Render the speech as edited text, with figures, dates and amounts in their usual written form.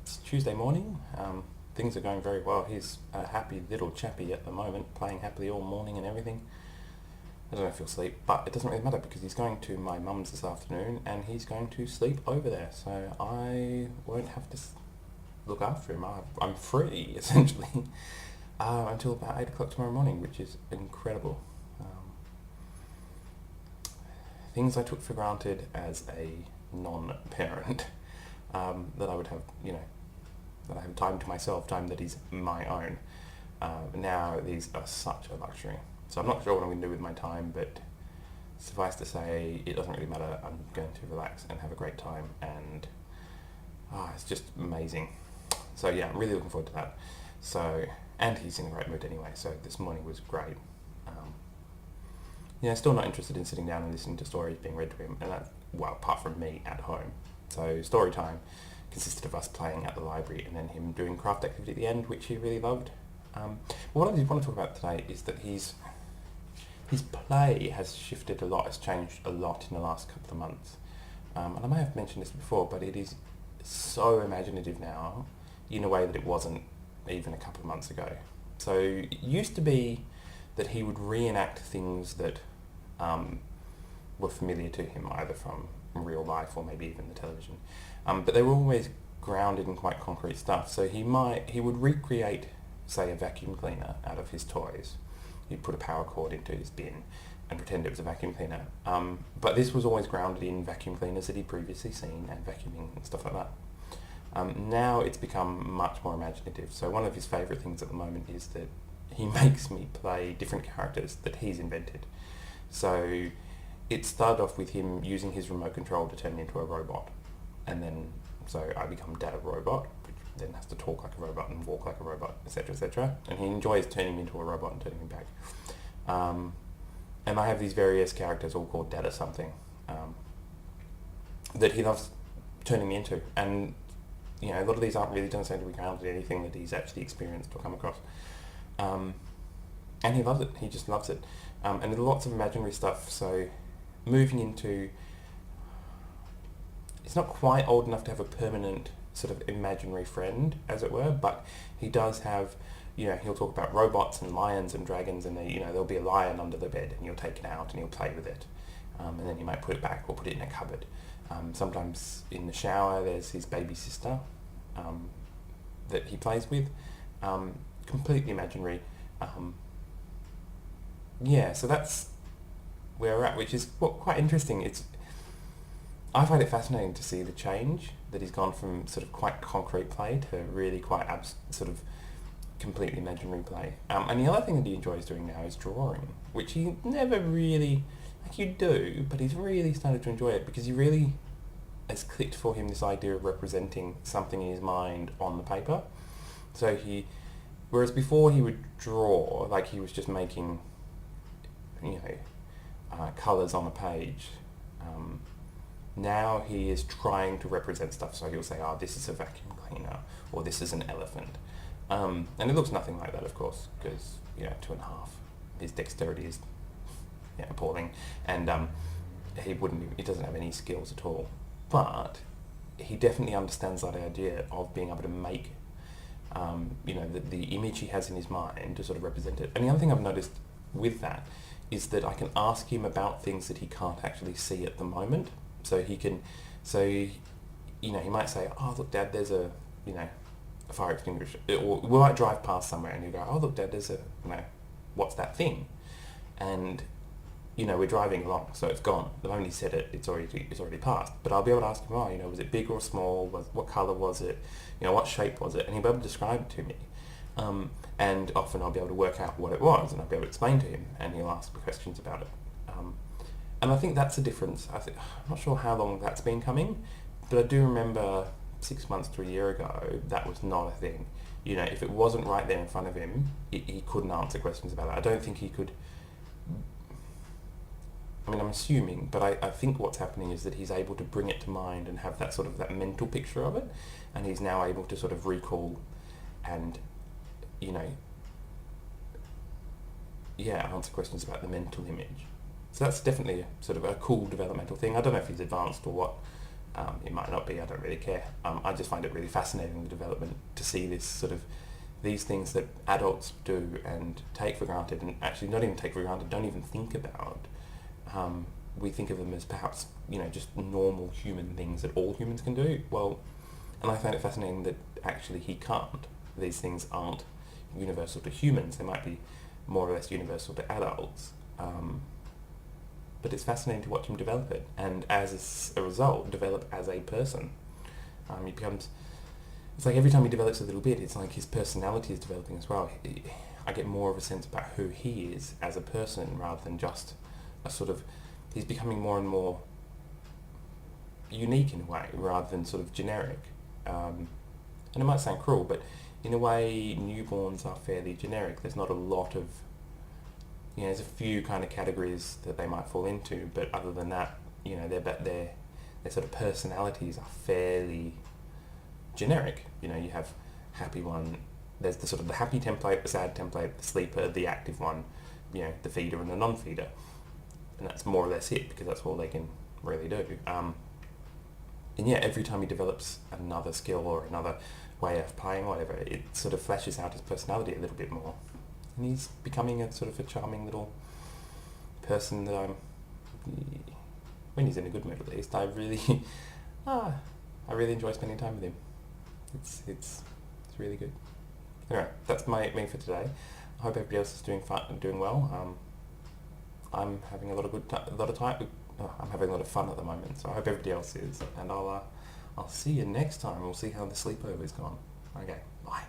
It's Tuesday morning. Things are going very well. He's a happy little chappy at the moment, playing happily all morning and everything. I don't know if he'll sleep, but it doesn't really matter because he's going to my mum's this afternoon and he's going to sleep over there. So I won't have to look after him. I'm free, essentially, until about 8 o'clock tomorrow morning, which is incredible. Things I took for granted as a non-parent, that I would have, that I have time to myself, time that is my own. Now these are such a luxury. So I'm not sure what I'm going to do with my time, but suffice to say, it doesn't really matter. I'm going to relax and have a great time, and it's just amazing. So yeah, I'm really looking forward to that. So, and he's in a great mood anyway, so this morning was great. Still not interested in sitting down and listening to stories being read to him, and that, well, apart from me at home. So story time consisted of us playing at the library and then him doing craft activity at the end, which he really loved. What I want to talk about today is that his play has shifted a lot, has changed a lot in the last couple of months. And I may have mentioned this before, but it is so imaginative now in a way that it wasn't even a couple of months ago. So it used to be that he would reenact things that were familiar to him, either from real life or maybe even the television. But they were always grounded in quite concrete stuff. So he would recreate, say, a vacuum cleaner out of his toys. He'd put a power cord into his bin and pretend it was a vacuum cleaner. But this was always grounded in vacuum cleaners that he'd previously seen and vacuuming and stuff like that. Now it's become much more imaginative. So one of his favourite things at the moment is that he makes me play different characters that he's invented. So it started off with him using his remote control to turn me into a robot. And then, so I become Dad Robot, which then has to talk like a robot and walk like a robot, etc., etc. And he enjoys turning me into a robot and turning me back. And I have these various characters all called Dada something, that he loves turning me into. And, a lot of these don't seem to be grounded in anything that he's actually experienced or come across. And he loves it. He just loves it. And there's lots of imaginary stuff. So moving into... He's not quite old enough to have a permanent sort of imaginary friend, as it were, but he does have, he'll talk about robots and lions and dragons, and there'll be a lion under the bed and you'll take it out and he'll play with it. And then you might put it back or put it in a cupboard. Sometimes in the shower there's his baby sister that he plays with. Completely imaginary. So that's where we're at, which is quite interesting. I find it fascinating to see the change that he's gone from sort of quite concrete play to really quite sort of completely imaginary play. And the other thing that he enjoys doing now is drawing, which he never really, you do, but he's really started to enjoy it because he really has clicked for him this idea of representing something in his mind on the paper. So whereas before he would draw, like he was just making, colours on a page. Now he is trying to represent stuff. So he'll say, this is a vacuum cleaner, or this is an elephant. And it looks nothing like that, of course, because, 2.5. His dexterity is appalling. And he doesn't have any skills at all. But he definitely understands that idea of being able to make the image he has in his mind to sort of represent it. And the other thing I've noticed with that is that I can ask him about things that he can't actually see at the moment. So he might say, look, Dad, there's a fire extinguisher. Or we might drive past somewhere and he'll go, look, Dad, there's what's that thing? And, we're driving along, so it's gone. The moment he said it, it's already passed. But I'll be able to ask him, was it big or small? What colour was it? What shape was it? And he'll be able to describe it to me. And often I'll be able to work out what it was, and I'll be able to explain to him, and he'll ask me questions about it. And I think that's a difference. I'm not sure how long that's been coming, but I do remember 6 months to a year ago, that was not a thing. If it wasn't right there in front of him, he couldn't answer questions about it. I don't think he could... I'm assuming, but I think what's happening is that he's able to bring it to mind and have that mental picture of it, and he's now able to sort of recall and, answer questions about the mental image. So that's definitely a cool developmental thing. I don't know if he's advanced or what, It might not be, I don't really care. I just find it really fascinating, the development, to see this sort of, these things that adults do and take for granted, and actually not even take for granted, don't even think about. We think of them as perhaps, just normal human things that all humans can do. Well, and I find it fascinating that actually he can't. These things aren't universal to humans. They might be more or less universal to adults. But it's fascinating to watch him develop it, and as a result, develop as a person. He becomes, it's like every time he develops a little bit, it's like his personality is developing as well. I get more of a sense about who he is as a person rather than just a sort of, he's becoming more and more unique in a way rather than sort of generic. And it might sound cruel, but in a way, newborns are fairly generic. There's not a lot of, there's a few kind of categories that they might fall into, but other than that, their sort of personalities are fairly generic. You have happy one, there's the sort of the happy template, the sad template, the sleeper, the active one, the feeder and the non-feeder. And that's more or less it, because that's all they can really do. And yeah, every time he develops another skill or another way of playing or whatever, it sort of flashes out his personality a little bit more. And he's becoming a sort of a charming little person that when he's in a good mood at least, I really enjoy spending time with him. It's really good. Anyway, that's me for today. I hope everybody else is doing well. I'm having I'm having a lot of fun at the moment, so I hope everybody else is. And I'll see you next time. We'll see how the sleepover's gone. Okay, bye.